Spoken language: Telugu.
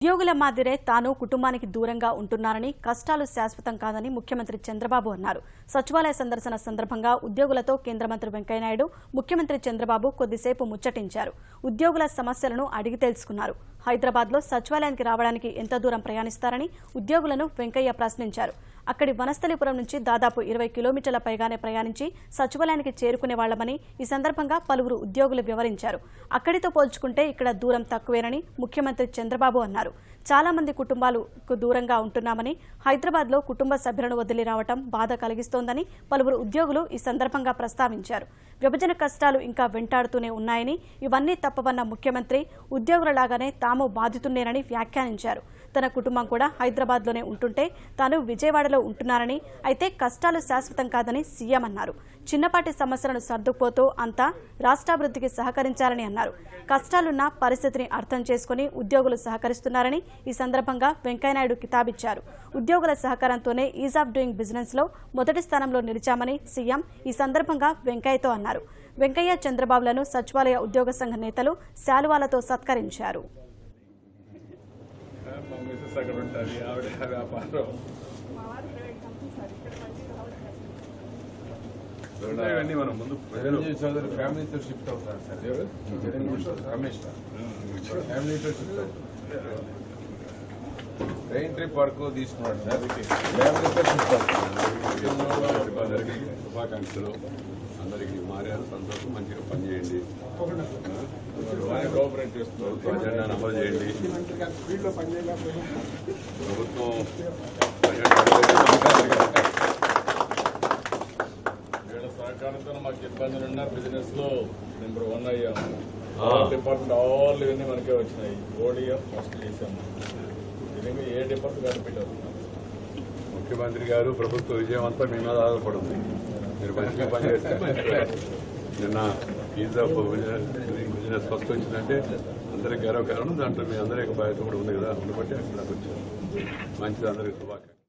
ఉద్యోగుల మాదిరే తాను కుటుంబానికి దూరంగా ఉంటున్నారని, కష్టాలు శాశ్వతం కాదని ముఖ్యమంత్రి చంద్రబాబు అన్నారు. సచివాలయ సందర్శన సందర్భంగా ఉద్యోగులతో కేంద్ర మంత్రి వెంకయ్యనాయుడు, ముఖ్యమంత్రి చంద్రబాబు కొద్దిసేపు ముచ్చటించారు. ఉద్యోగుల సమస్యలను అడిగి తెలుసుకున్నారు. హైదరాబాద్లో సచివాలయానికి రావడానికి ఎంత దూరం ప్రయాణిస్తారని ఉద్యోగులను వెంకయ్య ప్రశ్నించారు. అక్కడి వనస్థలిపురం నుంచి దాదాపు 20 కిలోమీటర్ల పైగానే ప్రయాణించి సచివాలయానికి చేరుకునే వాళ్లమని ఈ సందర్భంగా పలువురు ఉద్యోగులు వివరించారు. అక్కడితో పోల్చుకుంటే ఇక్కడ దూరం తక్కువేనని ముఖ్యమంత్రి చంద్రబాబు అన్నారు. చాలా మంది కుటుంబాలకు దూరంగా ఉంటున్నామని, హైదరాబాద్లో కుటుంబ సభ్యులను వదిలి రావడం బాధ కలిగిస్తోందని పలువురు ఉద్యోగులు ఈ సందర్భంగా ప్రస్తావించారు. విభజన కష్టాలు ఇంకా వెంటాడుతూనే ఉన్నాయని, ఇవన్నీ తప్పవన్న ముఖ్యమంత్రి ఉద్యోగులలాగానే తాము బాధితున్నేనని వ్యాఖ్యానించారు. తన కుటుంబం కూడా హైదరాబాద్లోనే ఉంటుంటే తాను విజయవాడలో ఉంటున్నారని, అయితే కష్టాలు శాశ్వతం కాదని సీఎం అన్నారు. చిన్నపాటి సమస్యలను సర్దుకుపోతూ అంతా రాష్ట్రాభివృద్ధికి సహకరించాలని అన్నారు. కష్టాలున్న పరిస్థితిని అర్థం చేసుకుని ఉద్యోగులు సహకరిస్తున్నారని ఈ సందర్భంగా వెంకయ్యనాయుడు కితాబిచ్చారు. ఉద్యోగుల సహకారంతోనే ఈజ్ ఆఫ్ డూయింగ్ బిజినెస్ లో మొదటి స్థానంలో నిలిచామని సీఎం ఈ సందర్భంగా వెంకయ్యతో అన్నారు. వెంకయ్య చంద్రబాబులను సచివాలయ ఉద్యోగ సంఘ నేతలు శాలువాలతో సత్కరించారు. ఫ్యామిలీతో షిఫ్ట్ అవుతారు సార్. రమేష్ ఫ్యామిలీతో షిఫ్ట్ అవుతారు. ట్రైన్ ట్రిప్ వరకు తీసుకున్నాడు సార్. ఫ్యామిలీతో షిఫ్ట్ అవుతారు. అందరికీ శుభాకాంక్షలు. అందరికీ మారారు, సంతోషం. మంచిగా పనిచేయండి, కోఆపరేట్ చేస్తున్నారు. అజెండాను అమలు చేయండి. ప్రభుత్వం వీళ్ళ సహకారంతో మాకు ఇబ్బందులు ఉన్నా బిజినెస్ లో నెంబర్ 1 అయ్యాము. డిపార్ట్మెంట్ ఆల్ ఇవన్నీ మనకే వచ్చినాయి. ఓడిఎం ఫస్ట్ చేశాము. దీనికి ఏ డిపార్ట్మెంట్ కనిపెట్టి అవుతున్నాం. ముఖ్యమంత్రి గారు ప్రభుత్వ విజయం అంతా మీ మీద ఆధారపడింది. మీరు మంచిగా పనిచేస్తే నిన్న ఈజ్ ఆఫ్ బిజినెస్ ఫస్ట్ వచ్చిందంటే అందరికి గర్వకారణం. దాంట్లో మీ అందరి బాధ్యత కూడా ఉంది కదా, ఉండబట్టి అక్కడ వచ్చారు. మంచిది, అందరికీ శుభాకాంక్షలు.